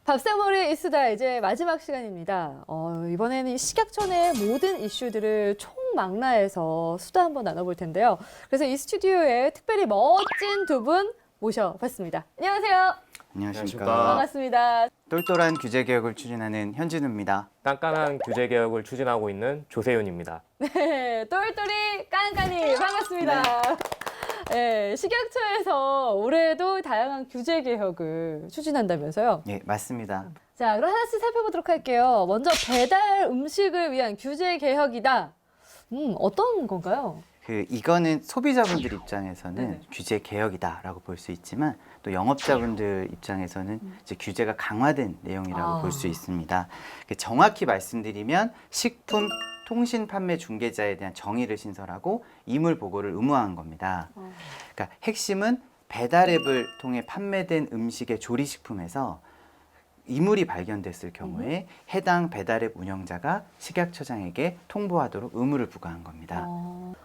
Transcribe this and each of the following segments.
밥사머리 이수다 이제 마지막 시간입니다. 이번에는 이 식약처의 모든 이슈들을 총망라해서 수다 한번 나눠볼 텐데요. 그래서 이 스튜디오에 특별히 멋진 두 분 모셔봤습니다. 안녕하세요. 안녕하십니까. 반갑습니다. 똘똘한 규제 개혁을 추진하는 현진우입니다. 깐깐한 규제 개혁을 추진하고 있는 조세윤입니다. 네, 똘똘이 깐깐이 반갑습니다. 네, 식약처에서 올해도 다양한 규제 개혁을 추진한다면서요? 예, 맞습니다. 자, 그럼 하나씩 살펴보도록 할게요. 먼저 배달 음식을 위한 규제 개혁이다. 어떤 건가요? 이거는 소비자분들 입장에서는 네네. 규제 개혁이다라고 볼 수 있지만 또 영업자분들 입장에서는 이제 규제가 강화된 내용이라고 볼 수 있습니다. 정확히 말씀드리면 식품 통신 판매 중개자에 대한 정의를 신설하고 이물 보고를 의무화한 겁니다. 그러니까 핵심은 배달 앱을 통해 판매된 음식의 조리식품에서 이물이 발견됐을 경우에 해당 배달앱 운영자가 식약처장에게 통보하도록 의무를 부과한 겁니다.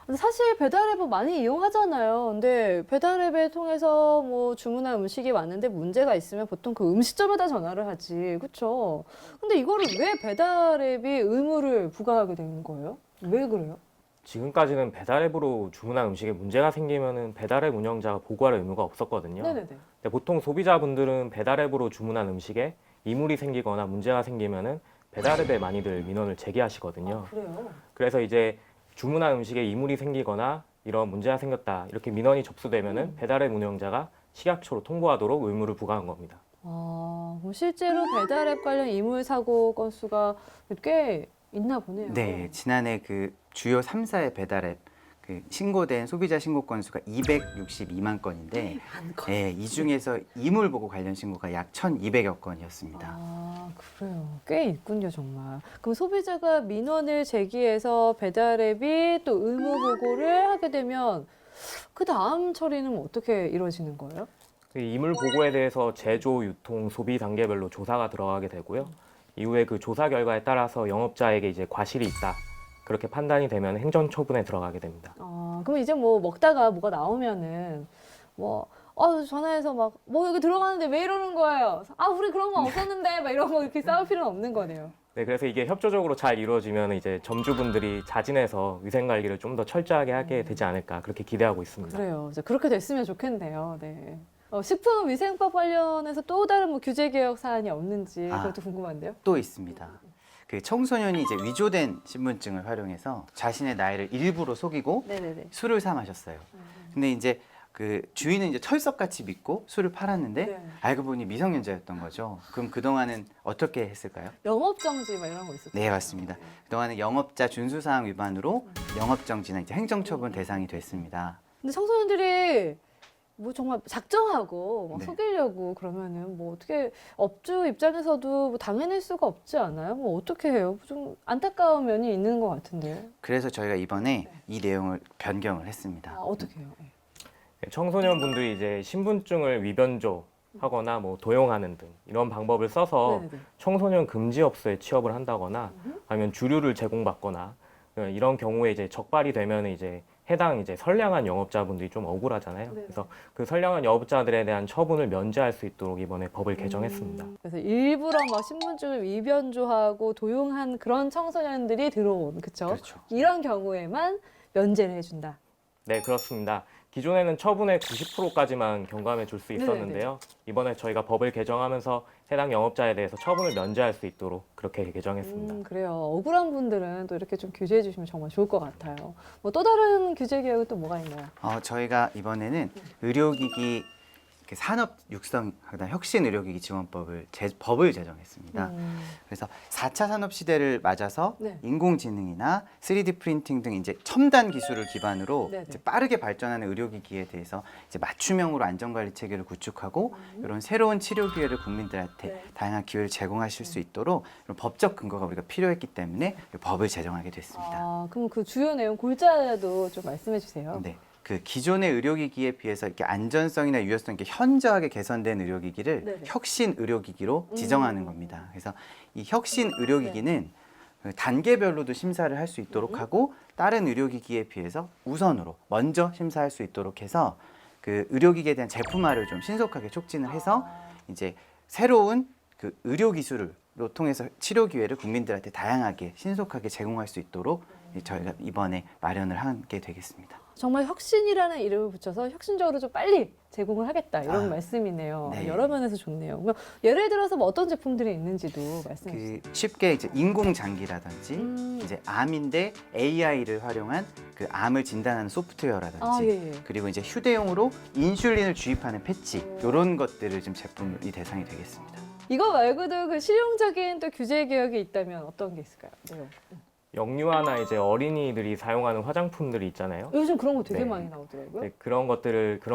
근데 사실 배달앱은 많이 이용하잖아요. 근데 배달앱을 통해서 뭐 주문한 음식이 왔는데 문제가 있으면 보통 그 음식점에다 전화를 하지, 그렇죠? 근데 이거를 왜 배달앱이 의무를 부과하게 된 거예요? 왜 그래요? 지금까지는 배달앱으로 주문한 음식에 문제가 생기면은 배달앱 운영자가 보고할 의무가 없었거든요. 네네네. 근데 보통 소비자분들은 배달앱으로 주문한 음식에 이물이 생기거나 문제가 생기면은 배달앱에 많이들 민원을 제기하시거든요. 그래요? 그래서 이제 주문한 음식에 이물이 생기거나 이런 문제가 생겼다 이렇게 민원이 접수되면은 배달앱 운영자가 식약처로 통보하도록 의무를 부과한 겁니다. 그럼 실제로 배달앱 관련 이물 사고 건수가 꽤 있나 보네요. 네, 지난해 주요 3사의 배달앱 신고된 소비자 신고 건수가 262만 건인데 네, 이 중에서 이물 보고 관련 신고가 약 1,200여 건이었습니다. 그래요. 꽤 있군요, 정말. 그럼 소비자가 민원을 제기해서 배달앱이 또 의무 보고를 하게 되면 그 다음 처리는 어떻게 이루어지는 거예요? 이물 보고에 대해서 제조, 유통, 소비 단계별로 조사가 들어가게 되고요. 이후에 그 조사 결과에 따라서 영업자에게 이제 과실이 있다. 그렇게 판단이 되면 행정 처분에 들어가게 됩니다. 그럼 이제 뭐 먹다가 뭐가 나오면은 전화해서 막 여기 들어가는데 왜 이러는 거예요? 우리 그런 거 없었는데 막 이런 거 이렇게 싸울 필요는 없는 거네요. 네, 그래서 이게 협조적으로 잘 이루어지면 이제 점주분들이 자진해서 위생 관리를 좀 더 철저하게 하게 되지 않을까 그렇게 기대하고 있습니다. 그래요. 이제 그렇게 됐으면 좋겠네요. 네. 식품위생법 관련해서 또 다른 뭐 규제 개혁 사안이 없는지 그것도 궁금한데요. 또 있습니다. 청소년이 이제 위조된 신분증을 활용해서 자신의 나이를 일부러 속이고 네네네. 술을 사 마셨어요. 근데 이제 주인은 이제 철석같이 믿고 술을 팔았는데 네. 알고 보니 미성년자였던 거죠. 그럼 그동안은 어떻게 했을까요? 영업정지 막 이런 거 있었죠. 네, 맞습니다. 그동안은 영업자 준수사항 위반으로 영업정지나 이제 행정처분 대상이 됐습니다. 근데 청소년들이 뭐 정말 작정하고 막 네. 속이려고 그러면은 뭐 어떻게 업주 입장에서도 뭐 당해낼 수가 없지 않아요? 뭐 어떻게 해요? 좀 안타까운 면이 있는 것 같은데. 그래서 저희가 이번에 이 내용을 변경을 했습니다. 어떻게 해요? 청소년분들이 이제 신분증을 위변조하거나 뭐 도용하는 등 이런 방법을 써서 네네네. 청소년 금지 업소에 취업을 한다거나 아니면 주류를 제공받거나 이런 경우에 이제 적발이 되면 이제 해당 이제 선량한 영업자분들이 좀 억울하잖아요. 네네. 그래서 그 선량한 영업자들에 대한 처분을 면제할 수 있도록 이번에 법을 개정했습니다. 그래서 일부러 막 신분증을 위변조하고 도용한 그런 청소년들이 들어온, 그쵸? 그렇죠. 이런 경우에만 면제를 해준다. 네, 그렇습니다. 기존에는 처분의 90%까지만 경감해 줄 수 있었는데요. 이번에 저희가 법을 개정하면서 해당 영업자에 대해서 처분을 면제할 수 있도록 그렇게 개정했습니다. 그래요. 억울한 분들은 또 이렇게 좀 규제해 주시면 정말 좋을 것 같아요. 뭐 또 다른 규제 개혁은 또 뭐가 있나요? 저희가 이번에는 의료기기 산업 육성 혁신 의료기기 지원법을 법을 제정했습니다. 그래서 4차 산업 시대를 맞아서 네. 인공지능이나 3D 프린팅 등 이제 첨단 기술을 기반으로 네네. 이제 빠르게 발전하는 의료기기에 대해서 이제 맞춤형으로 안전관리 체계를 구축하고 이런 새로운 치료 기회를 국민들한테 네. 다양한 기회를 제공하실 수 있도록 이런 법적 근거가 우리가 필요했기 때문에 이 법을 제정하게 됐습니다. 그럼 그 주요 내용 골자도 좀 말씀해 주세요. 네. 기존의 의료기기에 비해서 이렇게 안전성이나 유효성 이렇게 현저하게 개선된 의료기기를 네네. 혁신 의료기기로 지정하는 겁니다. 그래서 이 혁신 의료기기는 단계별로도 심사를 할 수 있도록 하고 다른 의료기기에 비해서 우선으로 먼저 심사할 수 있도록 해서 의료기기에 대한 제품화를 좀 신속하게 촉진을 해서 이제 새로운 그 의료 기술을 통해서 치료 기회를 국민들한테 다양하게 신속하게 제공할 수 있도록 저희가 이번에 마련을 하게 되겠습니다. 정말 혁신이라는 이름을 붙여서 혁신적으로 좀 빨리 제공을 하겠다 이런 말씀이네요. 네. 여러 면에서 좋네요. 그럼 예를 들어서 뭐 어떤 제품들이 있는지도 말씀해 주세요. 그 쉽게 이제 인공 장기라든지 이제 암인데 AI를 활용한 그 암을 진단하는 소프트웨어라든지 아, 예, 예. 그리고 이제 휴대용으로 인슐린을 주입하는 패치 이런 것들을 좀 제품이 대상이 되겠습니다. 이거 말고도 그 실용적인 또 규제 개혁이 있다면 어떤 게 있을까요? 네. 영유아나 이제 어린이들이 사용하는 화장품들이 있잖아요. 요즘 그런 거 되게 네. 많이 나오더라고요. 네, 그런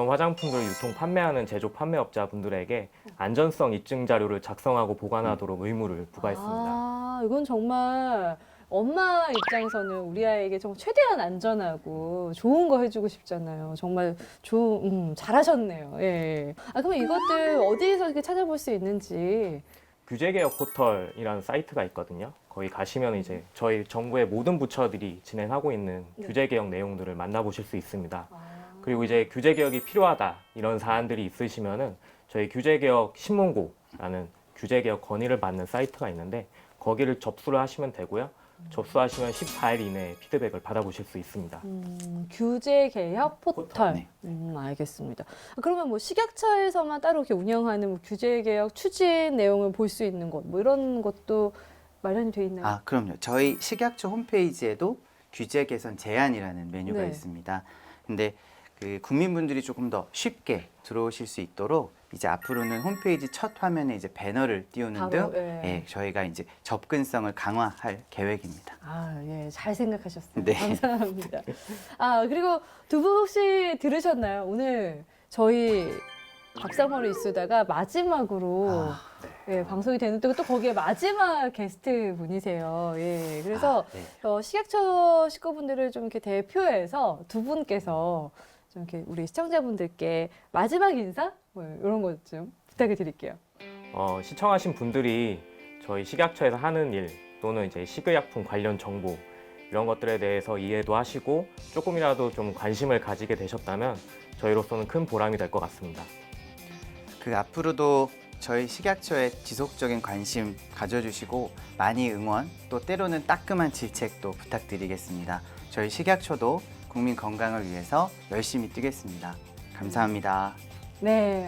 화장품들을 유통 판매하는 제조 판매업자분들에게 안전성 입증 자료를 작성하고 보관하도록 의무를 부과했습니다. 아, 이건 정말 엄마 입장에서는 우리 아이에게 정말 최대한 안전하고 좋은 거 해주고 싶잖아요. 정말 잘하셨네요. 예. 아, 그러면 이것들 어디에서 이렇게 찾아볼 수 있는지. 규제개혁 포털이라는 사이트가 있거든요. 거기 가시면 이제 저희 정부의 모든 부처들이 진행하고 있는 네. 규제개혁 내용들을 만나보실 수 있습니다. 아. 그리고 이제 규제개혁이 필요하다 이런 사안들이 있으시면은 저희 규제개혁 신문고라는 규제개혁 건의를 받는 사이트가 있는데 거기를 접수를 하시면 되고요. 접수하시면 14일 이내에 피드백을 받아보실 수 있습니다. 규제 개혁 포털. 네. 알겠습니다. 그러면 뭐 식약처에서만 따로 이렇게 운영하는 뭐 규제 개혁 추진 내용을 볼 수 있는 곳, 뭐 이런 것도 마련이 돼 있나요? 아, 그럼요. 저희 식약처 홈페이지에도 규제 개선 제안이라는 메뉴가 네. 있습니다. 근데 그 국민분들이 조금 더 쉽게 들어오실 수 있도록 이제 앞으로는 홈페이지 첫 화면에 이제 배너를 띄우는 바로, 등 예. 예, 저희가 이제 접근성을 강화할 계획입니다. 아, 예, 잘 생각하셨어요. 네. 감사합니다. 아, 그리고 두 분 혹시 들으셨나요? 오늘 저희 밥상머리 있으다가 마지막으로 예, 방송이 되는데 또 거기에 마지막 게스트 분이세요. 예, 그래서 네. 식약처 식구분들을 좀 이렇게 대표해서 두 분께서 좀 이렇게 우리 시청자분들께 마지막 인사 뭐 이런 것 좀 부탁을 드릴게요. 시청하신 분들이 저희 식약처에서 하는 일 또는 이제 식의약품 관련 정보 이런 것들에 대해서 이해도 하시고 조금이라도 좀 관심을 가지게 되셨다면 저희로서는 큰 보람이 될 것 같습니다. 그 앞으로도 저희 식약처에 지속적인 관심 가져주시고 많이 응원 또 때로는 따끔한 질책도 부탁드리겠습니다. 저희 식약처도 국민 건강을 위해서 열심히 뛰겠습니다. 감사합니다. 네,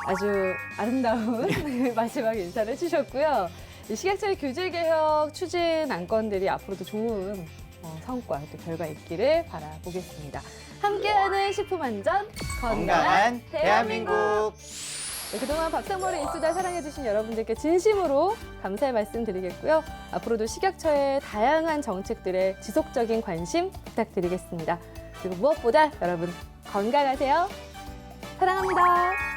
아주 아름다운 마지막 인사를 해주셨고요. 이 식약처의 규제 개혁 추진 안건들이 앞으로도 좋은 성과 또 결과 있기를 바라보겠습니다. 함께하는 식품안전 건강한 대한민국. 네, 그동안 밥상머리 이수다 사랑해주신 여러분들께 진심으로 감사의 말씀 드리겠고요. 앞으로도 식약처의 다양한 정책들에 지속적인 관심 부탁드리겠습니다. 그리고 무엇보다 여러분 건강하세요. 사랑합니다.